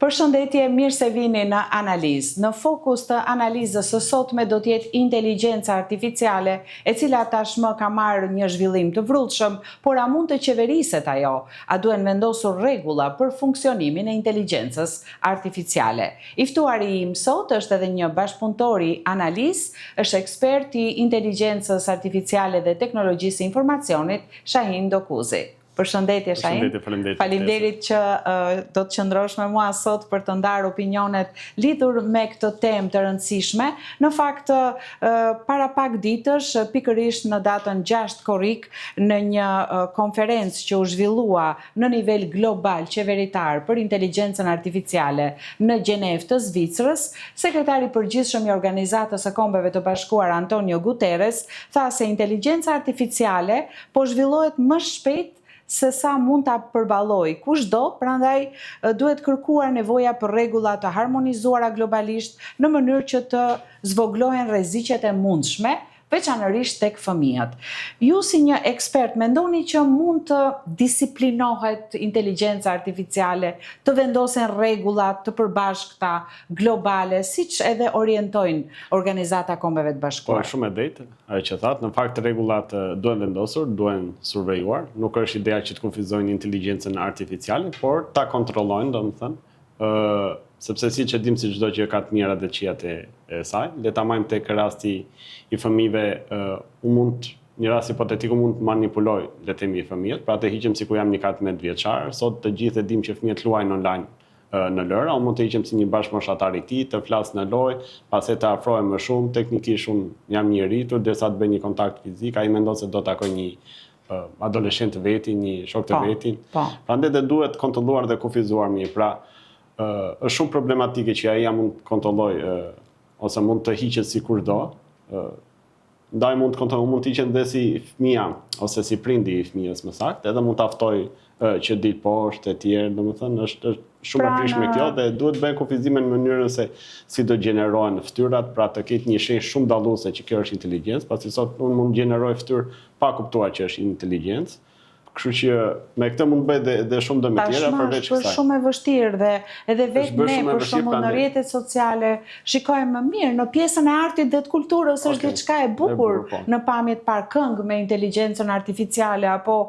Përshëndetje, mirë se vini në analizë. Në fokus të analizës së sotme do t'jetë inteligjenca artificiale, e cila tashmë ka marrë një zhvillim të vrrullshëm, por a mund të qeveriset ajo? A duhen vendosur rregulla për funksionimin e inteligjencës artificiale? I ftuari im sot është edhe një bashkëpunëtor i analizë, është ekspert i inteligjencës artificiale dhe teknologjisë së informacionit, Shahin Dokuzi. Përshëndetje, Shahin. Faleminderit që do të qëndrosh me mua sot për të ndarë opinionet lidhur me këtë temë të rëndësishme. Në fakt, para pak ditësh, pikërisht në datën 6 korrik, në një konferencë që u zhvillua në nivel global qeveritar për inteligjencën artificiale në Gjenevë të Zvicrës, sekretari i përgjithshëm i Organizatës së Kombeve të Bashkuara Antonio Guterres tha se inteligjenca artificiale po zhvillohet më shpejt se sa mund ta përballoj kushdo, prandaj duhet kërkuar nevoja për rregulla të harmonizuara globalisht në mënyrë që të zvoglohen rreziqet e mundshme, veçanërisht tek fëmijët. Ju si një ekspert mendoni që mund të disiplinohet inteligjenca artificiale, të vendosen rregulla të përbashkëta globale, siç edhe orientojnë Organizata e Kombeve të Bashkuara? Po, shumë e drejtë, ajo që thatë, në fakt rregullat duhen vendosur, duhen survejuar, nuk është ideja që të kufizojnë inteligjencën artificiale, por ta kontrollojnë, domethënë, sepse siç e dim se çdo gjë ka të mirat dhe të këqijat e saj. Le ta marrim tek rasti i fëmijëve, një rast hipotetik mund të manipuloj, le të themi, fëmijët, pra të hiqem sikur jam një 14 vjeçar, sot të gjithë e dim që fëmijët luajnë online në lëra, unë mund të hiqem si një bashkëmoshatar i tij, të flas në lojë, pastaj të afrohem më shumë, teknikisht unë jam një rritur, derisa të bëj një kontakt fizik, ai mendon se do të takoj një adoleshent të vetin, një shok të vetin. Prandaj duhet kontrolluar dhe kufizuar mirë. Pra, është shumë problematike që ai mund të kontrolloj ose mund të hiqet sikur do. Ndaj mund të hiqet dhe si fëmia ose si prindi i fëmijës më saktë, edhe mund të aftoj që ditë poshtë e tjerë, domethënë është shumë e prishme kjo dhe duhet bëjnë kufizime në mënyrën se si do gjenerohen fytyrat, pra të ketë një shenjë shumë dalluese që kjo është inteligjencë, pasi sot unë mund gjeneroj fytyrë pa kuptuar që është inteligjencë. Kështu që me këtë mund bëj dhe shumë dëme tjera përveç kësaj. Është shumë e vështirë dhe edhe vetë ne për shembull në rrjetet sociale shikojmë më mirë në pjesën e artit dhe të kulturës është diçka e bukur në pamje të parë këngë me inteligjencën artificiale apo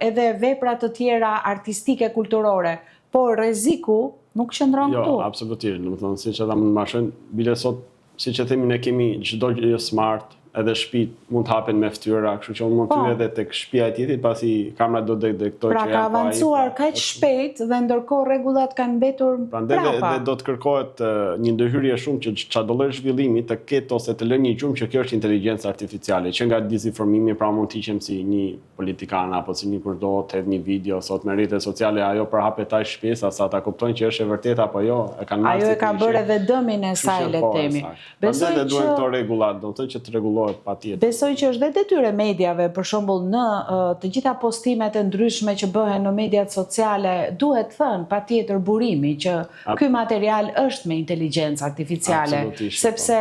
edhe vepra të tjera artistike kulturore, por rreziku nuk qëndron këtu. Jo, absolutisht, domethënë siç ata mund të marrin, bile sot siç e themi ne kemi çdo gjë smart, edhe shtëpit mund të hapen me fytyra, kështu që unë mund të hyj edhe tek shtëpia e tjetrit, pasi kamerat do detektojnë që janë pa ai. Pra ka avancuar kaq shpejt dhe ndërkohë rregullat kanë mbetur prapa. Prandaj dhe do të kërkohet një ndërhyrje shumë që çdo lloj zhvillimi të ketë ose të lënë një gjumë që kjo është inteligjencë artificiale, që nga dezinformimi pra mund të hiqem si një politikan apo si një kurdo të hedh një video sot me rrjetet sociale, ajo përhapet aq shpejt sa ta kuptojnë që është e vërtetë apo jo, e kanë marrë. Ajo e ka bërë edhe dëmin e saj, le të themi. Besoj që duhen këto rregulla, do të thotë që të rregullohet. Besoj që është dhe detyrë e mediave, për shembull në të gjitha postimet e ndryshme që bëhen në mediat sociale, duhet thënë patjetër burimi që ky material është me inteligjencë artificiale, sepse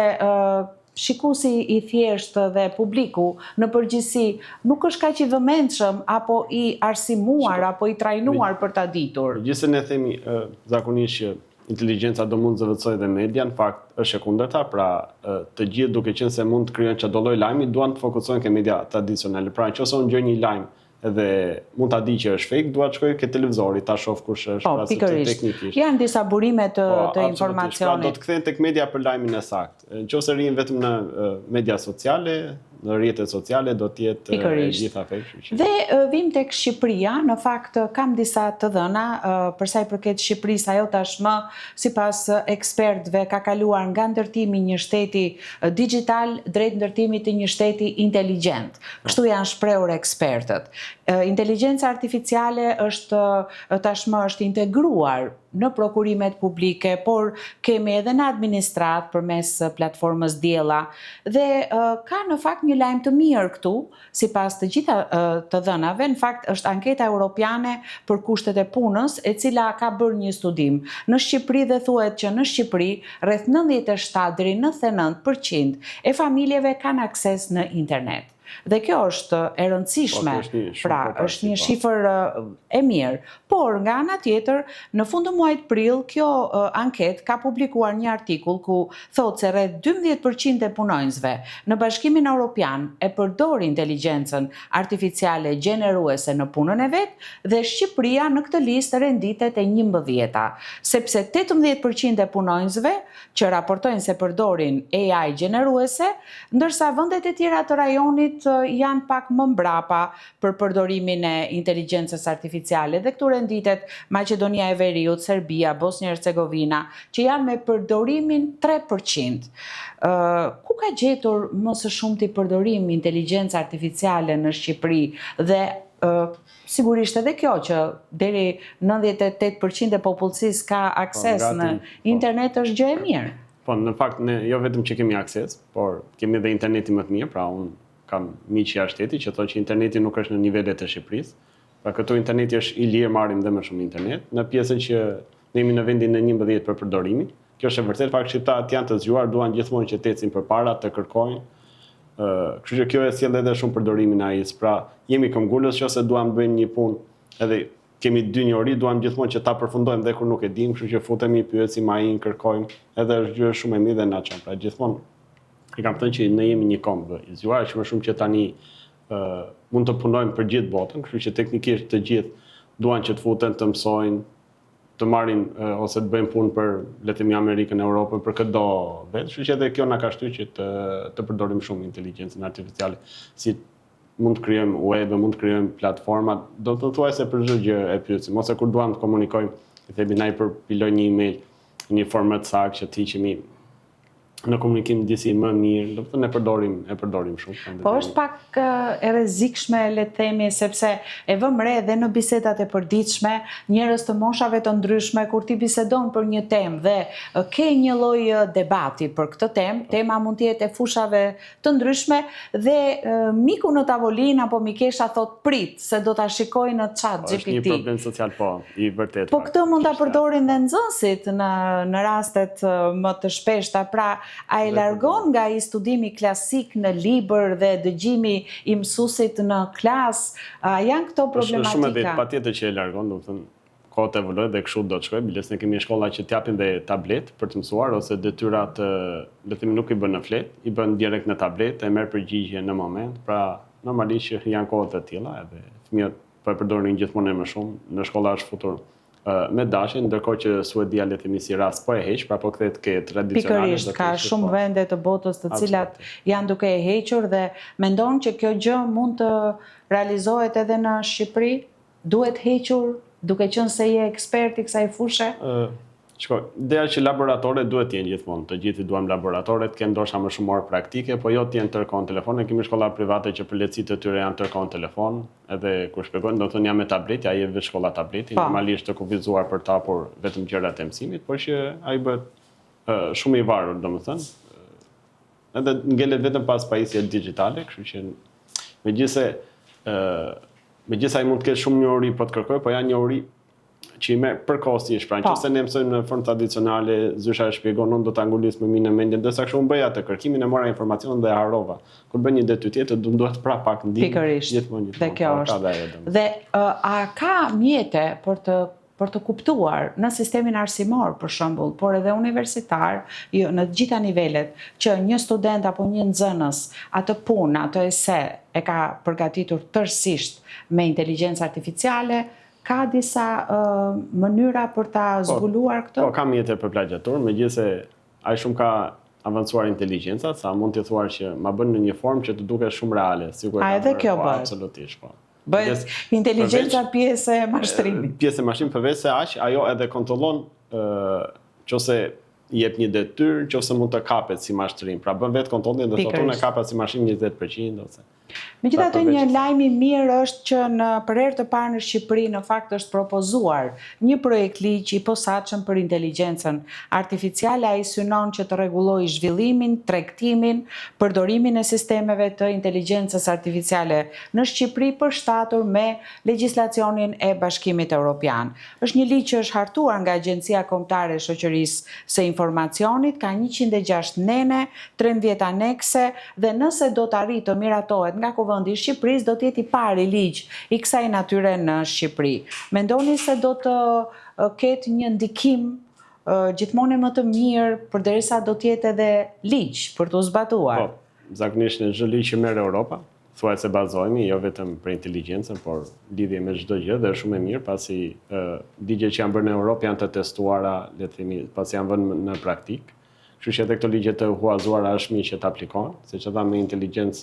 shikuesi i thjeshtë dhe publiku në përgjithësi nuk është kaq i vëmendshëm apo i arsimuar apo i trajnuar për ta ditur. Megjithëse ne themi zakonisht që inteligjenca do mund zëvendësoj dhe media, në fakt është e kundërta, pra të gjithë duke qenë se mund të krijojnë çdo lloj lajmi, duan të fokusohen ke media tradicionale. Pra nëse unë gjej një lajm edhe mund ta di që është fake, dua të shkoj ke televizori ta shoh kush është, pra teknikisht. Janë disa burime të informacionit. Pra do të kthehen tek media për lajmin e saktë. Nëse rrihen vetëm në media sociale, në rrjetet sociale do të jetë gjitha fake. Dhe vim tek Shqipëria, në fakt kam disa të dhëna për sa i përket Shqipërisë, ajo tashmë sipas ekspertëve ka kaluar nga ndërtimi një shteti digital drejt ndërtimit të një shteti inteligjent. Kështu janë shprehur ekspertët. Inteligjenca artificiale tashmë është integruar në prokurimet publike, por kemi edhe në administrat përmes platformës Diella dhe ka në fakt një lajm të mirë këtu, sipas të gjitha të dhënave, në fakt është anketa europiane për kushtet e punës, e cila ka bërë një studim. Në Shqipëri dhe thuhet që në Shqipëri rreth 97 deri 99% e familjeve kanë akses në internet. Dhe kjo është e rëndësishme, pra është një shifër e mirë. Por nga ana tjetër, në fund të muajit prill, kjo anket ka publikuar një artikull ku thotë se rreth 12% e punonjësve në Bashkimin Evropian e përdor inteligjencën artificiale gjeneruese në punën e vet, dhe Shqipëria në këtë listë renditet e 11-ta, sepse 18% e punonjësve që raportojnë se përdorin AI gjeneruese, ndërsa vendet e tjera të rajonit janë pak më mbrapa për përdorimin e inteligjencës artificiale, dhe këtu renditet Maqedonia e Veriut, Serbia, Bosnjë-Hercegovina, që janë me përdorimin 3%. Ku ka gjetur më së shumti përdorim inteligjencë artificiale në Shqipëri, dhe sigurisht edhe kjo që deri 98% e popullsisë ka akses në internet është gjë e mirë. Po, në fakt, ne jo vetëm që kemi akses, por kemi edhe interneti më të mirë, pra unë kam miq jashtë shtetit që thonë që interneti nuk është në nivelet e Shqipërisë. Pra këtu interneti është i lirë, marrim dhe më shumë internet. Në pjesën që ne jemi në vendin e 11 për përdorimin, kjo është e vërtetë, fakt shqiptarët janë të zgjuar, duan gjithmonë që të ecin përpara, të kërkojnë. Kështu që kjo e sjell edhe shumë përdorimin e AI-s. Pra jemi këmbgulës nëse duam bëjmë një punë, edhe kemi dy njëri, duam gjithmonë që ta përfundojmë dhe kur nuk e dim, kështu që futemi, pyesim AI-n, kërkojmë, edhe është gjë shumë e mirë dhe na çon. Pra gjithmonë i kam thënë që ne jemi një kombë i zgjuar, që më shumë që tani mund të punojmë për gjithë botën, kështu që teknikisht të gjithë duan që të futen, të mësojnë, të marrin ose të bëjmë punë për, le të themi, Amerikën, Europën, për çdo vetë, kështu që edhe kjo na ka shtyrë që të përdorim shumë inteligjencën artificiale, si mund të krijojmë web, mund të krijojmë platforma, do të thuajse për çdo gjë e pyesim, ose kur duam të komunikojmë, i themi na i përpiloj një email, një format saktë që të hiqemi në komunikim disi më mirë, do të thënë e përdorim shumë. Po është pak e rrezikshme, le të themi, sepse e vëmë re dhe në bisedat e përditshme, njerëz të moshave të ndryshme, kur ti bisedon për një temë dhe ke një lloj debati për këtë temë, tema mund të jetë e fushave të ndryshme, dhe miku në tavolinë apo mikesha thot prit se do ta shikoj në chat GPT. Është një problem social, po, i vërtet. Po këtë mund ta përdorin dhe nxënësit në rastet më të shpeshta, pra a e largon nga i studimi klasik në libër dhe dëgjimi i mësuesit në klasë, janë këto problematika? Është shumë e vetë, patjetër që e largon, do të thënë, kohët evolojnë dhe kështu do të shkojë, biles ne kemi shkolla që t'japin dhe tablet për të mësuar, ose detyrat, le të themi, nuk i bën në flet, i bën direkt në tablet, e merr përgjigje në moment, pra normalisht që janë kohët e tilla, edhe fëmijët po e përdorin gjithmonë më shumë, në shkolla është futur me dashje, ndërkohë që Suedia, le të themi, si rast po e heq, pra po kthehet ke tradicionale. Pikërisht, ka shumë vende të botës të cilat janë duke e hequr, dhe mendon që kjo gjë mund të realizohet edhe në Shqipëri? Duhet hequr, duke qenë se je ekspert i kësaj fushe? Ideja që laboratoret duhet të jenë gjithmonë, të gjithë duam laboratoret, kanë ndoshta më shumë orë praktike, po jo të jenë tërkohën telefon. Ne kemi shkolla private që për lehtësitë e tyre janë tërkohën telefon, edhe kur shpjegojnë, do të thonë jam me tablet, ai e vetë shkolla tableti, normalisht të kufizuar për ta por vetëm gjërat e mësimit, por që ai bëhet shumë i varur, domethënë. Edhe ngelet vetëm pas pajisjes digjitale, kështu që megjithëse ai mund të ketë shumë njohuri po të kërkoj, po janë njohuri që i merr përkohësisht, pra nëse ne mësojmë në formë tradicionale, zysha e shpjegon, unë do ta ngulis më mirë në mendje, ndërsa kështu unë bëja atë kërkimin, e mora informacionin dhe e harrova. Kur bën një detyrë tjetër, duhet prapë pak ndihmë gjithmonë. Dhe kjo është. Dhe a ka mjete për të kuptuar në sistemin arsimor, për shembull, por edhe universitar, në të gjitha nivelet, që një student apo një nxënës atë punë, atë ese e ka përgatitur tërësisht me inteligjencë artificiale, ka disa mënyra për ta zbuluar këtë? Po, ka mjete për plagjatur, megjithëse ai shumë ka avancuar inteligjenca, sa mund të thuar që ma bën në një formë që të duket shumë reale, sikur ka edhe kjo bëhet. Absolutisht, po. Bëhet inteligjenca pjesë e mashtrimit. Pjesë e mashtrimit, përveç se aq, ajo edhe kontrollon nëse jep një detyrë, nëse mund të kapet si mashtrim. Pra bën vetë kontrollin dhe thotë unë e kapa si mashtrim 20% ose. Megjithatë, një lajm i mirë është që për herë të parë në Shqipëri në fakt është propozuar një projekt ligj i posaçëm për inteligjencën artificiale. Ai synon që të rregullojë zhvillimin, tregtimin, përdorimin e sistemeve të inteligjencës artificiale në Shqipëri, përshtatur me legjislacionin e Bashkimit Evropian. Është një ligj që është hartuar nga Agjencia Kombëtare e Shoqërisë së Informacionit, ka 106 nene, 13 anekse, dhe nëse do të arrijë të miratohet nga Kuvendi i Shqipërisë do të jetë i pari ligj i kësaj natyre në Shqipëri. Mendoni se do të ketë një ndikim gjithmonë më të mirë përderisa do të jetë edhe ligj për të zbatuar? Po, zakonisht në çdo ligj që merr Europa, thuaj se bazohemi jo vetëm për inteligjencën, por lidhje me çdo gjë dhe është shumë e mirë pasi ligjet që janë bërë në Europë janë të testuara, le të themi, pasi janë vënë në praktik. Kështu që edhe këto ligje të huazuara është mirë që të aplikohen, siç e thamë me inteligjencë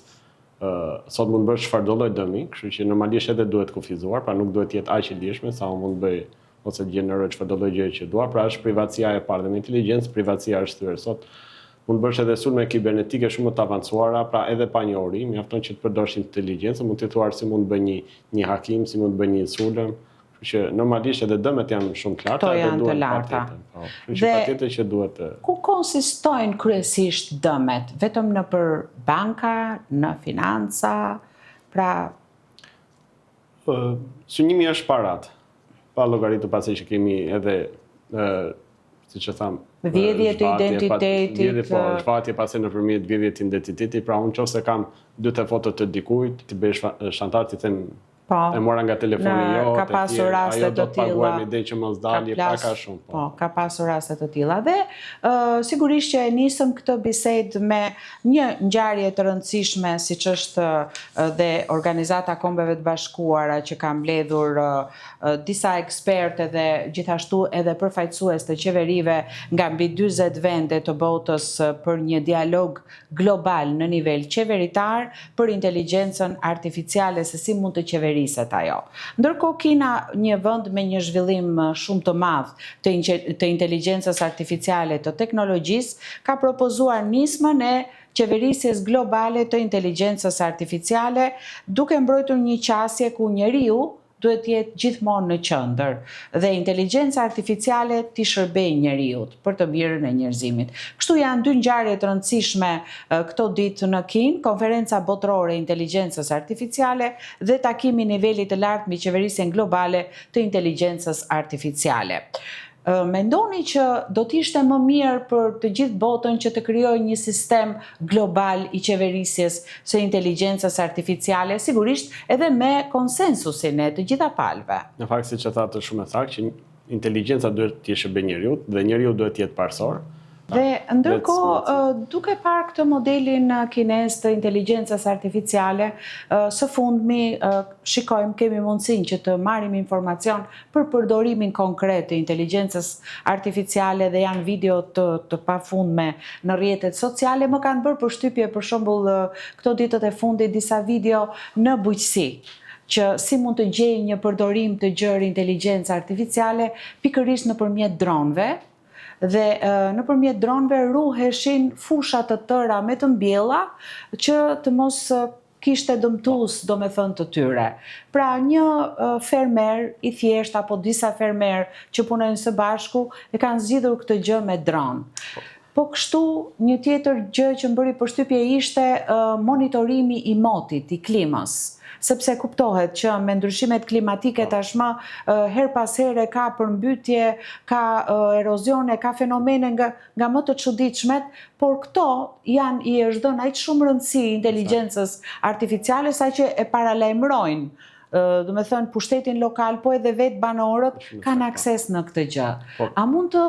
sot mund bësh çfarëdo lloj dëmi, kështu që normalisht edhe duhet kufizuar, pra nuk duhet të jetë aq e lirshme sa mund bëj ose të gjeneroj çfarëdo lloj gjëje që dua, pra është privatësia e parë dhe me inteligjencë, privatësia është thyer sot. Mund bësh edhe sulme kibernetike shumë të avancuara, pra edhe pa njohuri, mjafton që të përdorësh inteligjencën, mund të thuar si mund bëj një hakim, si mund bëj një sulm, kështu që normalisht edhe dëmet janë shumë të larta, janë të larta. Kështu që patjetër që duhet. Ku konsistojnë kryesisht dëmet? Vetëm në për banka, në financa, pra synimi është parat. Pa llogaritur pasi që kemi edhe siç e tham, vjedhje të identitetit, shfatje pasi nëpërmjet vjedhjet të identitetit, pra unë nëse kam 2 foto të dikujt, ti bësh shantazh, ti them e mora nga telefoni jote, ka pasur raste të tilla. Paguajmë ide që mos dalje, ka shumë. Po, ka pasur raste të tilla dhe sigurisht që e nisëm këtë bisedë me një ngjarje të rëndësishme siç është dhe Organizata e Kombeve të Bashkuara që ka mbledhur disa ekspertë dhe gjithashtu edhe përfaqësues të qeverive nga mbi 40 vende të botës për një dialog global në nivel qeveritar për inteligjencën artificiale, se si mund të qeveriset ajo. Ndërkohë Kina, një vend me një zhvillim shumë të madh të inteligjencës artificiale, të teknologjisë, ka propozuar nismën e qeverisjes globale të inteligjencës artificiale, duke mbrojtur një qasje ku njeriu duhet të jetë gjithmonë në qendër dhe inteligjenca artificiale t'i shërbejë njeriut për të mirën e njerëzimit. Kështu janë 2 ngjarje të rëndësishme këto ditë në Kinë, konferenca botërore e inteligjencës artificiale dhe takimi i nivelit të lartë mbi qeverisjen globale të inteligjencës artificiale. Mendoni që do t'ishte më mirë për të gjithë botën që të krijojë një sistem global i qeverisjes së inteligjencës artificiale, sigurisht edhe me konsensusin e të gjitha palëve? Në fakt, siç e thatë shumë e saktë, që inteligjenca duhet të shërbejë njeriut dhe njeriu duhet të jetë parsor. Dhe ndërkohë, duke parë këtë modelin kinez të inteligjencës artificiale, së fundmi shikojmë, kemi mundësinë që të marrim informacion për përdorimin konkret të inteligjencës artificiale dhe janë video të pafundme në rrjetet sociale. Më kanë bërë përshtypje për shembull këto ditët e fundit disa video në bujqësi, që si mund të gjejë një përdorim të gjerë inteligjencë artificiale pikërisht nëpërmjet dronëve. Dhe nëpërmjet dronëve ruheshin fusha të tëra me të mbjella që të mos kishte dëmtues domethënë të tyre. Pra një fermer i thjesht apo disa fermer që punojnë së bashku e kanë zgjidhur këtë gjë me dron. Po kështu një tjetër gjë që më bëri përshtypje ishte monitorimi i motit, i klimës. Sepse kuptohet që me ndryshimet klimatike tashmë her pas here ka përmbytje, ka erozione, ka fenomene nga më të çuditshmet, por këto i është dhënë aq shumë rëndësi inteligjencës artificiale sa që e paralajmërojnë. Do me thënë pushtetin lokal, po edhe vetë banorët kanë akses në këtë gjë. A mund të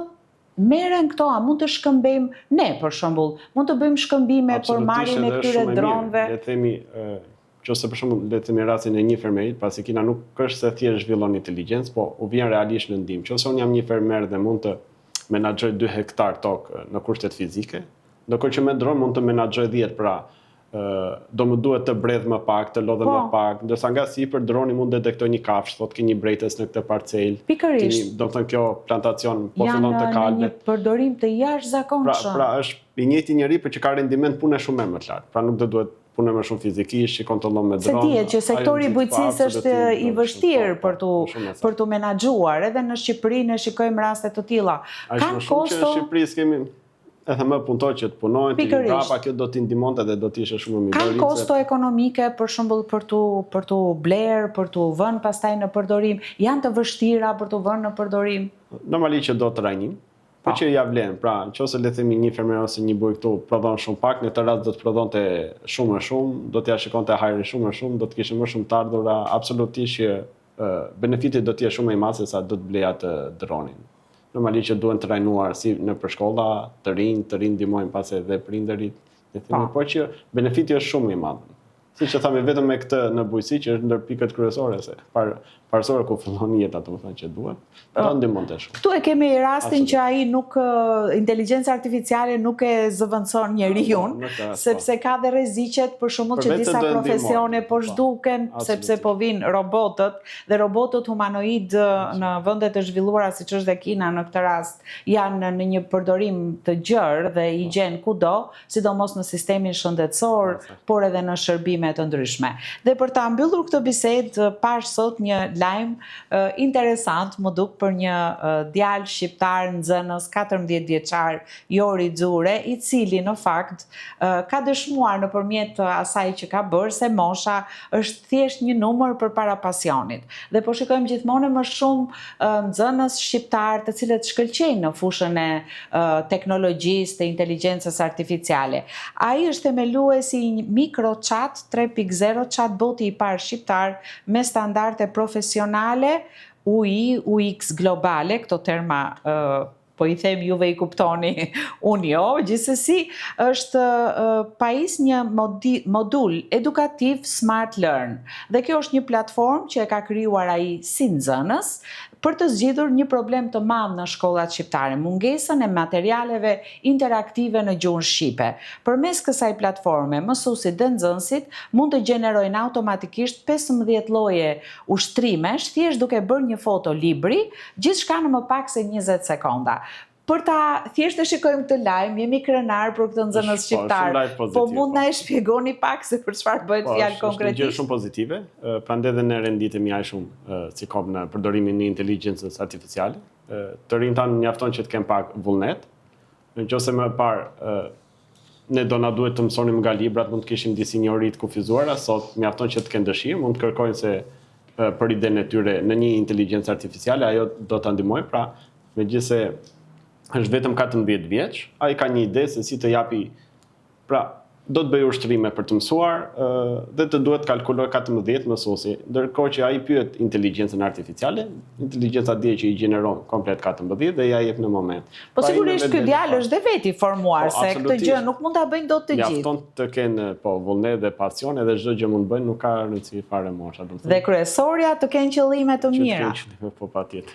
merren këto, a mund të shkëmbejmë ne për shembull, mund të bëjmë shkëmbime për marrjen e këtyre dronëve? Le të themi Qose për shembull le të themi rastin e një fermerit, pasi Kina nuk është se thjesht zhvillon inteligjencë, po u vjen realisht në ndihmë. Qose unë jam një fermer dhe mund të menaxhoj 2 hektar tokë në kushtet fizike, ndërkohë që me dron mund të menaxhoj 10, pra do më duhet të bredh më pak, të lodhem më pak, ndërsa nga sipër droni mund detektoj një kafshë, thotë ke një brejtës në këtë parcelë. Pikërisht. Do të thënë kjo plantacion po fillon të kalbet. Janë një përdorim të jashtëzakonshëm. Pra është i njëjti njeri, por që ka rendiment pune shumë më të lartë. Pra nuk do duhet punoj më shumë fizikisht, që kontrollon me dronë. Se dihet që sektori i bujqësisë është i vështirë për tu menaxhuar, edhe në Shqipëri ne shikojmë raste të tilla. Kanë kosto. Në Shqipëri kemi edhe më punëtor që të punojnë, të brapa, kjo do t'i ndihmonte dhe do të ishte shumë më mirë. Kanë kosto ekonomike për shembull për tu bler, për tu vënë pastaj në përdorim, janë të vështira për tu vënë në përdorim. Normalisht që do të rajnim. Po që ja vlen, pra, nëse le themi një fermer ose një burg këtu prodhon shumë pak, në këtë rast do të prodhonte shumë më shumë, do t'ja shikonte hajrin shumë më shumë, do të kishte më shumë të ardhura, absolutisht që benefitit do të jetë shumë më i madh se sa do të blej atë dronin. Normalisht që duhen të trajnuar si në përshkolla, të rinj ndihmojnë pas edhe prindërit, le themi, por që benefiti është shumë i madh. Siç e thamë vetëm me këtë në bujqësi që është ndër pikët kryesore se parësore ku fillon jeta, domethënë që duhet, do ndihmon të shumë. Këtu e kemi rastin që ai nuk inteligjenca artificiale nuk e zëvendëson njeriu, sepse ka dhe rreziqet për shembull që disa profesione po zhduken sepse po vinë robotët dhe robotët humanoid në vende të zhvilluara siç është dhe Kina në këtë rast janë në një përdorim të gjerë dhe i gjen kudo, sidomos në sistemin shëndetësor, por edhe në shërbime të ndryshme. Dhe për ta mbyllur këtë bisedë, pash sot një lajm interesant, më duk, për një djalë shqiptar nxënës 14 vjeçar, Jori Xhure, i cili në fakt ka dëshmuar nëpërmjet asaj që ka bërë se mosha është thjesht një numër përpara pasionit. Dhe po shikojmë gjithmonë më shumë nxënës shqiptar të cilët shkëlqejnë në fushën e teknologjisë, të inteligjencës artificiale. Ai është themeluesi i MicroChat 3.0, chatboti i parë shqiptar me standarde profesionale, UI, UX globale, këto terma po i them juve i kuptoni, unë jo, gjithsesi është pajis një modul edukativ Smart Learn. Dhe kjo është një platformë që e ka krijuar ai si nxënës për të zgjidhur një problem të madh në shkollat shqiptare, mungesën e materialeve interaktive në gjuhën shqipe. Përmes kësaj platforme, mësuesit dhe nxënësit mund të gjenerojnë automatikisht 15 lloje ushtrimesh, thjesht duke bërë një foto libri, gjithçka në më pak se 20 sekonda. Për ta thjesht e shikojmë këtë lajm, jemi krenar për këtë nxënës shqiptar. Po mund na e shpjegoni pak se për çfarë bëhet fjalë konkretisht? Është gjë shumë pozitive, prandaj edhe ne renditemi aq shumë si kom në përdorimin e inteligjencës artificiale. Të rinjt tanë mjafton që të kenë pak vullnet. Nëse më parë ne do na duhet të mësonim nga librat, mund të kishim disi njohuri të kufizuara, sot mjafton që të kenë dëshirë, mund të kërkojnë se për idenë e tyre në një inteligjencë artificiale, ajo do ta ndihmojë, pra megjithëse është vetëm 14 vjeç, ai ka një ide se si të japi, pra do të bëj ushtrime për të mësuar dhe të duhet kalkuloj 14 mësuesi, ndërkohë që ai pyet inteligjencën artificiale, inteligjenca di që i gjeneron komplet 14 dhe ja jep në moment. Po sigurisht ky djalë është dhe veti formuar, se këtë gjë nuk mund ta bëjnë dot të gjithë. Mjafton të kenë vullnet dhe pasion, edhe çdo gjë mund bëjnë, nuk ka rëndësi fare mosha. Dhe kryesorja të kenë qëllime të mira. Po patjetër.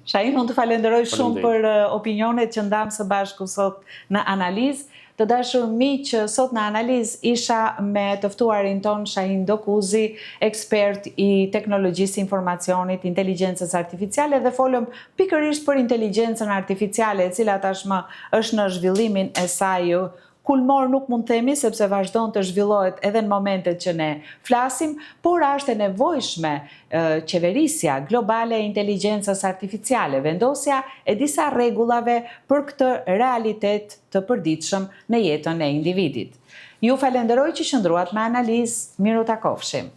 Shahin, unë të falenderoj shumë për opinionet që ndam së bashku sot në analizë. Të dashur miq, sot në analizë isha me të ftuarin ton Shahin Dokuzi, ekspert i teknologjisë informacionit, inteligjencës artificiale, dhe folëm pikërisht për inteligjencën artificiale, e cila tashmë është në zhvillimin e saj kulmor, nuk mund të themi, sepse vazhdon të zhvillohet edhe në momentet që ne flasim, por është e nevojshme qeverisja globale e inteligjencës artificiale, vendosja e disa rregullave për këtë realitet të përditshëm në jetën e individit. Ju falenderoj që qëndruat me analizë, miru takofshim.